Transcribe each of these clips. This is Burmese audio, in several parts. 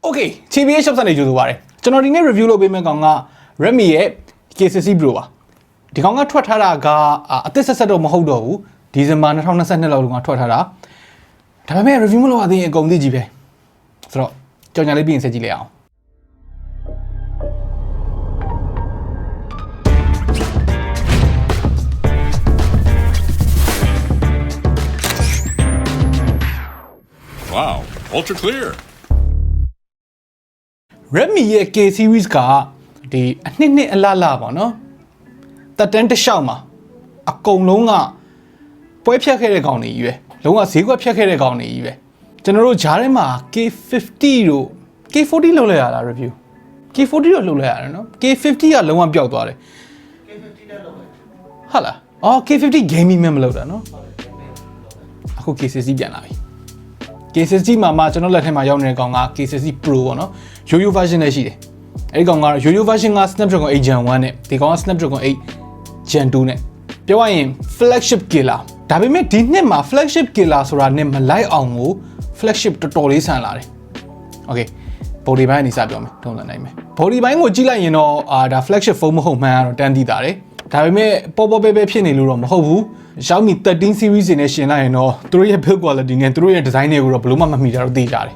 Okay, TBA shop ကနေကြိုးဆိုပါရစေကျွန်တော်ဒီနေ့ review လုပ်ပေးမယ့်ကောင်က Redmi ရဲ့ K60 Pro ပါဒီကောင်ကထွက်ထားတာကအသစ်ဆက်တော့မဟုတ်တော့ဘူးဒီဇင်ဘာ2022လောက်တုန်းကထွက်ထားတာဒါပေမဲ့ review မလုပ်ရသေးရင်အကုန်သိကြီးပဲဆိုတော့ကြောင်ညာလေးပြင်ဆက်ကြည့်လိုက်အောင် Wow, ultra clear. Redmi ရဲ့ K series ကဒီအနှစ်အလားပေါ့နော်တက်တန်းတစ်လျှောက်မှာအကုန်လုံးကပွဲဖြတ်ခဲ့တဲ့ကောင်တွေကြီးပဲလုံးဝဈေးကွက်ဖြတ်ခဲ့တဲ့ကောင်တွေကြီးပဲကျွန်တော်တို့ဂျားထဲမှာ K50 တို့ K40 လုပ်လိုက်ရတာ review K40 တော့လုပ်လိုက်ရတယ်နော် K50 ကလုံးဝပျောက်သွားတယ် K50 နဲ့လောက်ပဲဟုတ်လားအော် K50 gaming မဲ့မလုပ်တာနော်အခု K60 ပြန်လာပြီ K60 မှာကျွန်တော်လက်ထဲမှာရောက်နေတဲ့ကောင်က K60 Pro ပေါ့နော်ရိုးရိုး version နဲ့ရှိတယ်အဲ့ဒီကောင်ကရိုးရိုး version က Snapdragon 8 Gen 1နဲ့ဒီကောင်က Snapdragon 8 Gen 2နဲ့ပြောရရင် flagship killer ဒါပေမဲ့ဒီနှစ်မှာ flagship killer ဆိုတာနဲ့မလိုက်အောင်ကို flagship တော်တော်လေးဆန်လာတယ် okay body ဘိုင်းကနေစပြောမယ်ထုံးစံနိုင်မယ် body ဘိုင်းကိုကြည့်လိုက်ရင်တော့ဒါ flagship phone မဟုတ်မှန်းကတော့တန်းသိတာတယ်ဒါပေမဲ့ပေါ်ပဲဖြစ်နေလို့တော့မဟုတ်ဘူး Xiaomi 13 series တွေနဲ့ရှင်လိုက်ရင်တော့သူတို့ရဲ့ build quality နဲ့သူတို့ရဲ့ design တွေကိုတော့ဘယ်လို့မှမမှီတာတော့သိကြတယ်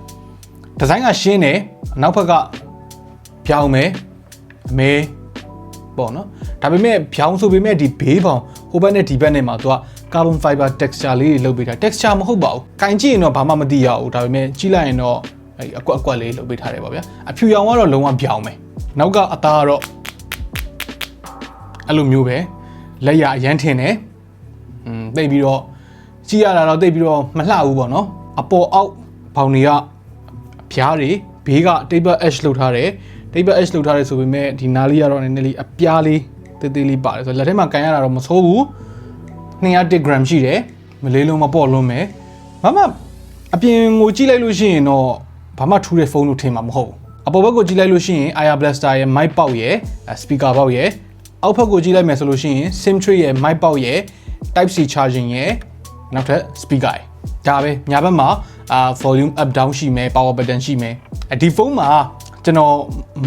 design ကရှင်းတယ်နောက်ဘက်ကဖြောင်းမယ်အမဲပေါ့နော်ဒါပေမဲ့ဖြောင်းဆိုပေမဲ့ဒီဘေးပေါင်ဟိုဘက်နဲ့ဒီဘက်နဲ့မှာသူက carbon fiber texture လေးတွေလုပ်ပေးတာ texture မဟုတ်ပါဘူးကင်ကြည့်ရင်တော့ဘာမှမသိရဘူးဒါပေမဲ့ကြည့်လိုက်ရင်တော့အကွက်လေးလုပ်ပေးထားတယ်ပေါ့ဗျာအဖြူရောင်ကတော့လုံးဝဖြောင်းမယ်နောက်ကအသားကတော့အဲ့လိုမျိုးပဲလက်ရအရန်ထင်တယ်တိတ်ပြီးတော့ကြည့်ရတာတော့တိတ်ပြီးတော့မလှဘူးပေါ့နော်အပေါ်အောက်ဘောင်တွေကဖျားတွေဘေးက table edge လုပ်ထားတယ် table edge လုပ်ထားတယ်ဆိုပေမဲ့ဒီနားလေးကတော့နည်းနည်းလေးအပြားလေးတေးသေးလေးပါတယ်ဆိုတော့လက်ထဲမှာကန်ရတာတော့မဆိုးဘူး200 gram ရှိတယ်မလေးလုံးမပေါ့လွန်းမယ်ဘာမှအပြင်ကိုကြည့်လိုက်လို့ရှိရင်တော့ဘာမှထူးတဲ့ဖုန်းလို့ထင်မှာမဟုတ်ဘူးအပေါ်ဘက်ကိုကြည့်လိုက်လို့ရှိရင် Air Blaster ရဲ့ mic ပေါက်ရဲ့ speaker ပေါက်ရဲ့အောက်ဘက်ကိုကြည့်လိုက်မယ်ဆိုလို့ရှိရင် SIM tray ရဲ့ mic ပေါက်ရဲ့ Type C charging ရဲ့နောက်ထပ် speaker ရဲ့ဒါပဲညာဘက်မှာvolume up down ရှိမယ် power button ရှိမယ်ဒီဖုန်းမှာကျွန်တော်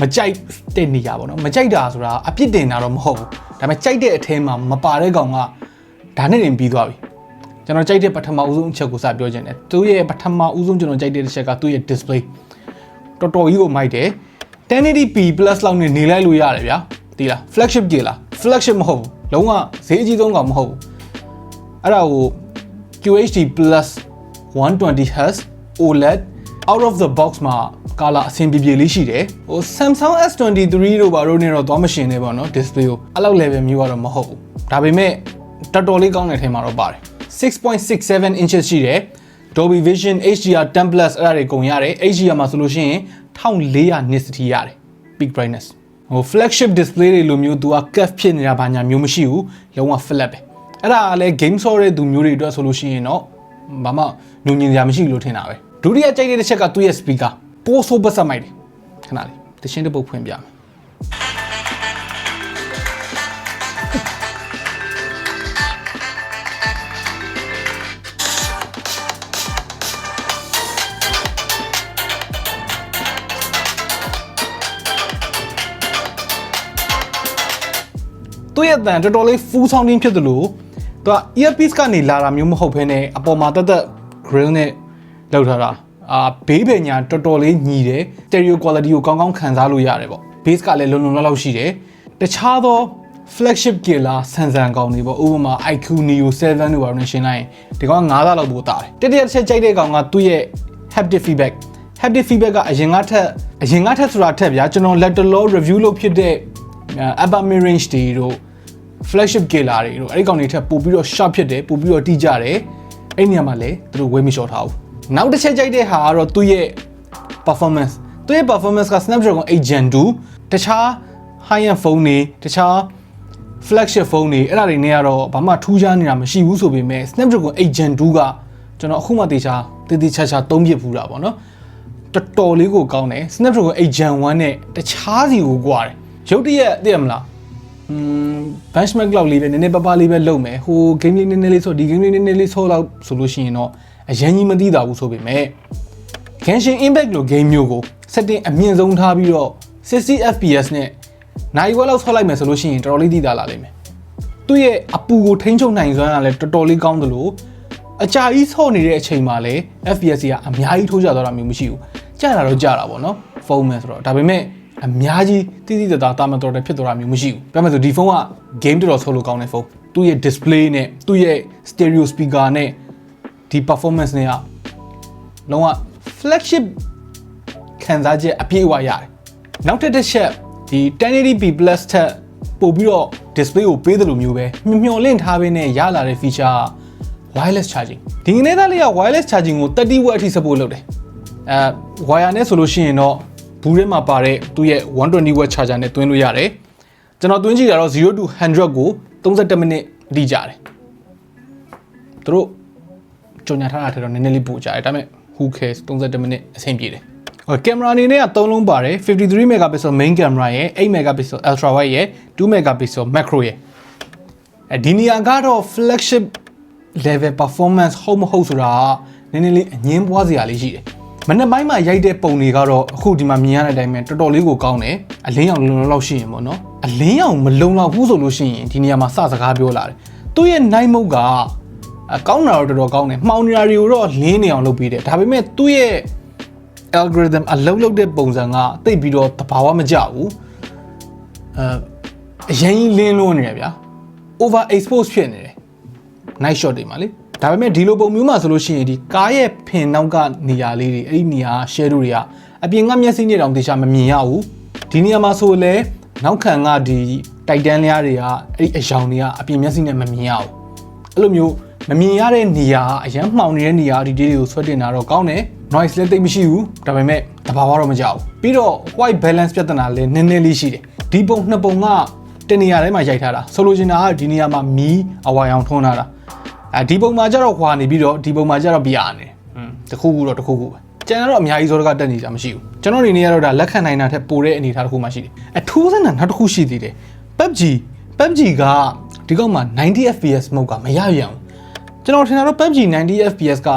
မကြိုက်တဲ့နေရာပေါ့နော်မကြိုက်တာဆိုတာအပြစ်တင်တာတော့မဟုတ်ဘူးဒါပေမဲ့ကြိုက်တဲ့အထဲမှာမပါတဲ့ကောင်ကဒါနဲ့တင်ပြီးသွားပြီကျွန်တော်ကြိုက်တဲ့ပထမဦးဆုံးအချက်ကိုစပြောချင်တယ်သူရဲ့ပထမဦးဆုံးကျွန်တော်ကြိုက်တဲ့ချက်ကသူ့ရဲ့ display တော်တော်ကြီးကိုမိုက်တယ် 1080p plus လောက်နဲ့နေလိုက်လို့ရတယ်ဗျာဒီလား flagship ကြီးလား flagship မဟုတ်ဘူးလုံးဝဈေးအကြီးဆုံးကောင်မဟုတ်ဘူးအဲ့ဒါကို QHD plus 120Hz OLED out of the box မှာကာလာအဆင်ပြေလေးရှိတယ်ဟို Samsung S23 တို့ဘာလို့နေတော့သွားမရှင်နေပေါ့နော် display ကိုအဲ့လောက် level မျိုးကတော့မဟုတ်ဘူးဒါပေမဲ့တော်တော်လေးကောင်းတဲ့ထဲမှာတော့ပါတယ် 6.67 inches ရှိတယ် Dolby Vision HDR10 Plus အဲ့ဒါတွေကုန်ရတယ် HDR မှာဆိုလို့ရှိရင်1400 nits ထိရတယ် peak brightness ဟို flagship display တွေလိုမျိုးသူက curve ဖြစ်နေတာဘာညာမျိုးမရှိဘူးလုံးဝ flat ပဲအဲ့ဒါကလည်း game ဆော့တဲ့သူမျိုးတွေအတွက်ဆိုလို့ရှိရင်တော့ဘာမှညဉ့်ညင်စရာမရှိလို့ထင်တာပဲဒုတိယကြိုက်တဲ့တစ်ချက်ကသူ့ရဲ့ speaker ပိုးဆိုးပတ်ဆက်မိုက်တယ်ခဏလေးတရှင်းတစ်ပုတ်ဖွင့်ပြမယ်သူ့ရဲ့အတန်တော်တော်လေး full sounding ဖြစ်တယ်လို့သူက earpiece ကနေလာတာမျိုးမဟုတ်ဘဲနဲ့အပေါ်မှာတက် grill နဲ့လောက်ထားတာဘေးပညာတော်တော်လေးညီတယ် stereo quality ကိုကောင်းကောင်းခံစားလို့ရတယ်ပေါ့ bass ကလည်းလုံလုံလောက်ရှိတယ်တခြားသော flagship killer ဆန်ဆန်ကောင်းတွေပေါ့ဥပမာ IQ Neo 7တို့ပါလို့ရှင်းလိုက်ရင်ဒီကောင်က9လောက်ပိုတာတယ်တတိယတစ်ချက်ကြိုက်တဲ့ကောင်ကသူ့ရဲ့ haptic feedback ကအရင်ကထက်ဆိုတာထက်ဗျာကျွန်တော် lateral review လုပ်ဖြစ်တဲ့ upper mid range တွေတို့ flagship killer တွေတို့အဲ့ဒီကောင်တွေထက်ပိုပြီးတော့ sharp ဖြစ်တယ်ပိုပြီးတော့တိကျတယ်အဲ့နေရာမှာလည်းသူတို့ဝေးမလျှော့ထားဘူးနောက်တစ်ချက်ကြိုက်တဲ့ဟာကတော့သူ့ရဲ့ performance က Snapdragon 8 Gen 2တခြား high end phone တွေတခြား flagship phone တွေအဲ့ဒါတွေနဲ့ကတော့ဘာမှထူးခြားနေတာမရှိဘူးဆိုပေမဲ့ Snapdragon 8 Gen 2ကကျွန်တော်အခုမှတေချာသုံးပြဖူးတာပေါ့နော်တော်တော်လေးကိုကောင်းတယ် Snapdragon 8 Gen 1နဲ့တခြားစီကိုကွာတယ်ရုပ်တရက်သိရမလားbenchmark လောက်လေးပဲနည်းနည်းပါးပါးလေးပဲလုပ်မယ်ဟို game လေးနည်းနည်းလေးဆိုဒီ game လေးနည်းနည်းလေးဆော့လောက်ဆိုလို့ရှိရင်တော့အရင်ကြီးမသိတာဘူးဆိုပေမဲ့ Genshin Impact လို game မျိုးကို setting အမြင့်ဆုံးထားပြီးတော့60 FPS နဲ့နိုင်ဝက်လောက်ဆော့လိုက်မယ်ဆိုလို့ရှိရင်တော်တော်လေးတည်တာလာလိမ့်မယ်သူ့ရဲ့အပူကိုထိန်းချုပ်နိုင်စွမ်းကလည်းတော်တော်လေးကောင်းသလိုအကြာကြီးဆော့နေတဲ့အချိန်မှာလည်း FPS ကအများကြီးထိုးကျသွားတာမျိုးမရှိဘူးကြာတာတော့ကြာတာပေါ့နော်ဖုန်းမယ်ဆိုတော့ဒါပေမဲ့အများကြီးတိတိတသားတာမတော်တယ်ဖြစ်သွားတာမျိုးမရှိဘူးပြောမယ်ဆိုဒီဖုန်းက game တော်တော်ဆော့လို့ကောင်းတဲ့ဖုန်းသူ့ရဲ့ display နဲ့သူ့ရဲ့ stereo speaker နဲ့ဒီ performance နဲ့ကလုံးဝ flagship ခံစားချက်အပြည့်အဝရတယ်နောက်ထပ်တစ်ချက်ဒီ 1080p plus ထက်ပို့ပြီးတော့ display ကိုပေးတယ်လို့မျိုးပဲမျှော်လင့်ထားပေးနဲ့ရလာတဲ့ feature wireless charging ဒီကနေ့သားလေးက wireless charging ကို30 watt အထိ support လုပ်တယ်wire နဲ့ဆိုလို့ရှိရင်တော့ဘူးထဲမှာပါတဲ့သူ့ရဲ့120 watt charger နဲ့တွင်းလို့ရတယ်ကျွန်တော်တွင်းကြည့်တာတော့0 to 100ကို31မိနစ်အထိကြာတယ်သူတို့ကြော်ညာထားတာထက်တော့နည်းနည်းလေးပိုကြာတယ်ဒါပေမဲ့ who cares 31မိနစ်အဆင်ပြေတယ်ကင်မရာအနေနဲ့က3လုံးပါတယ်53 megapixel main camera ရဲ့8 megapixel ultra wide ရဲ့2 megapixel macro ရဲ့ဒီနေရာကတော့ flagship level performance ဟုတ်မဟုတ်ဆိုတာနည်းနည်းလေးအငင်းပွားစရာလေးရှိတယ်မနေ့ပိုင်းမှာရိုက်တဲ့ပုံတွေကတော့အခုဒီမှာမြင်ရတဲ့အတိုင်းပဲတော်တော်လေးကိုကောင်းတယ်အလင်းရောင်လုံလောက်ရှိရင်ပေါ့နော်အလင်းရောင်မလုံလောက်ဘူးဆိုလို့ရှိရင်ဒီနေရာမှာစစကားပြောလာတယ်သူ့ရဲ့ night mode ကကောင်းတာတော့တော်တော်ကောင်းတယ်မှောင်နေတာတွေကိုတော့လင်းနေအောင်လုပ်ပေးတယ်ဒါပေမဲ့သူ့ရဲ့ algorithm အလုံးလုံးတဲ့ပုံစံကတိတ်ပြီးတော့တဘာဝမကျဘူးအရင်ကြီးလင်းလွန်းနေတယ်ဗျာ over expose ဖြစ်နေတယ် night shot တွေမှာလေဒါပေမဲ့ဒီလိုပုံမျိုးမှာဆိုလို့ရှိရင်ဒီကားရဲ့ဖင်နောက်ကနေရာလေးတွေအဲ့ဒီနေရာ shadow တွေကအပြင်ကမျက်စိနဲ့တောင်တေချာမမြင်ရဘူးဒီနေရာမှာဆိုလဲနောက်ခံကဒီတိုက်တန်းလျားတွေကအဲ့ဒီအယောင်တွေကအပြင်မျက်စိနဲ့မမြင်ရဘူးအဲ့လိုမျိုးမမြင်ရတဲ့နေရာအရန်မှောင်နေတဲ့နေရာဒီတေးတွေကိုဆွဲတင်တာတော့ကောင်းတယ် noise လည်းတိတ်မရှိဘူးဒါပေမဲ့တဘာဝတော့မကြောက်ဘူးပြီးတော့ white balance ပြဿနာလည်းနည်းနည်းလေးရှိတယ်ဒီပုံနှစ်ပုံကတနေရာတိုင်းမှာရိုက်ထားတာဆိုလိုချင်တာကဒီနေရာမှာမီးအဝါရောင်ထွန်းထားတာဒီပုံမှာကျတော့ခွာနေပြီးတော့ဒီပုံမှာကျတော့ပြာနေတခုခုတော့တခုခုပဲကျန်တော့အများကြီးစောတကတက်နေကြမရှိဘူးကျွန်တော်အနေနဲ့ကတော့ဒါလက်ခံနိုင်တာထက်ပိုတဲ့အနေအထားတစ်ခုမှရှိတယ်အထူးဆန်းတာနောက်တစ်ခုရှိသေးတယ် PUBG ကဒီကောင်မှာ90 fps mode ကမရရအောင်ကျွန်တော်ထင်တာတော့ PUBG 90 fps က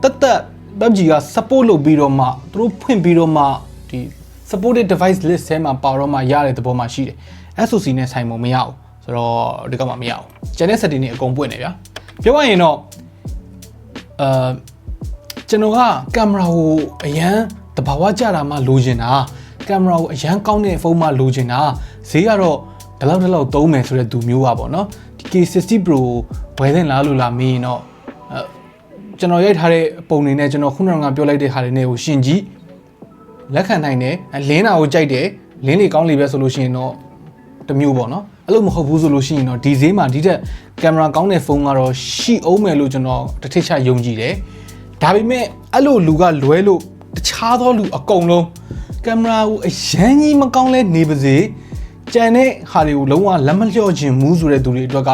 တက် PUBG က support လုပ်ပြီးတော့မှသူတို့ဖွင့်ပြီးတော့မှဒီ supported device list ထဲမှာပါတော့မှရတဲ့သဘောမှရှိတယ် SoC နဲ့ဆိုင်မမရဘူးဆိုတော့ဒီကောင်မှမရဘူးကျန်တဲ့ setting တွေအကုန်ပွင့်နေဗျာပြောရရင်တော့ကျွန်တော်ကကင်မရာကိုအရန်တဘာဝကြတာမှလိုချင်တာကင်မရာကိုအရန်ကောင်းတဲ့ဖုန်းမှလိုချင်တာဈေးကတော့ဒီလောက်သုံးမယ်ဆိုတဲ့သူမျိုးပါပေါ့နော်ဒီ K60 Pro ဝယ်သင့်လားလို့လာမေးရင်တော့ကျွန်တော်ရိုက်ထားတဲ့ပုံတွေနဲ့ကျွန်တော်ခုနကပြောလိုက်တဲ့ဟာတွေနဲ့ကိုရှင်ကြည့်လက်ခံနိုင်တယ်လင်းတာကိုကြိုက်တယ်လင်းလေးကောင်းလေးပဲဆိုလို့ရှိရင်တော့တမျိုးပေါ့နော်အဲ့လိုမဟုတ်ဘူးဆိုလို့ရှိရင်တော့ဒီဈေးမှာဒီထက်ကင်မရာကောင်းတဲ့ဖုန်းကတော့ရှိအောင်မယ်လို့ကျွန်တော်တစ်ထစ်ချယုံကြည်တယ်ဒါပေမဲ့အဲ့လိုလူကလွဲလို့တခြားသောလူအကုန်လုံးကင်မရာကိုအရန်ကြီးမကောင်းလဲနေပါစေကြံတဲ့ဟာတွေကိုလုံးဝလက်မလျော့ခြင်းမူးဆိုတဲ့သူတွေအတွက်က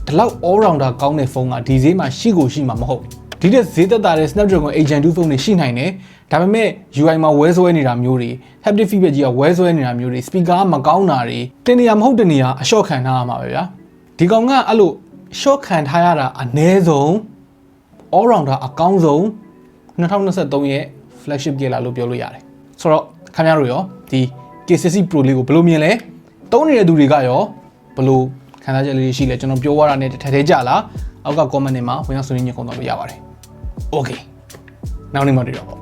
ဒီလောက် all rounder ကောင်းတဲ့ဖုန်းကဒီဈေးမှာရှိကိုရှိမှာမဟုတ်ဒီတဲ့ဈေးသက်သာတဲ့ Snapdragon 8 Gen 2ဖုန်းတွေရှိနိုင်တယ်ဒါပေမဲ့ UI မှာဝဲဆွဲနေတာမျိုးတွေ haptic feedback ကြီးကဝဲဆွဲနေတာမျိုးတွေ speaker ကမကောင်းတာတွေတင်နေရမဟုတ်တနေရအလျှော့ခံထားရမှာပဲဗျာဒီကောင်ကအဲ့လိုရှော့ခံထားရတာအနည်းဆုံး all rounder အကောင်းဆုံး2023ရဲ့ flagship ကလာလို့ပြောလို့ရတယ်ဆိုတော့ခင်ဗျားတို့ရောဒီ K60 Pro လေးကိုဘယ်လိုမြင်လဲသုံးနေတဲ့သူတွေကရောဘယ်လိုခံစားချက်လေးရှိလဲကျွန်တော်ပြောရတာနဲ့ထထဲကြလားအောက်က comment တွေမှာဝင်ရောက်ဆွေးနွေးညှိနှိုင်းသွားလို့ရပါတယ် okay နောက်နေ့မှတွေ့တော့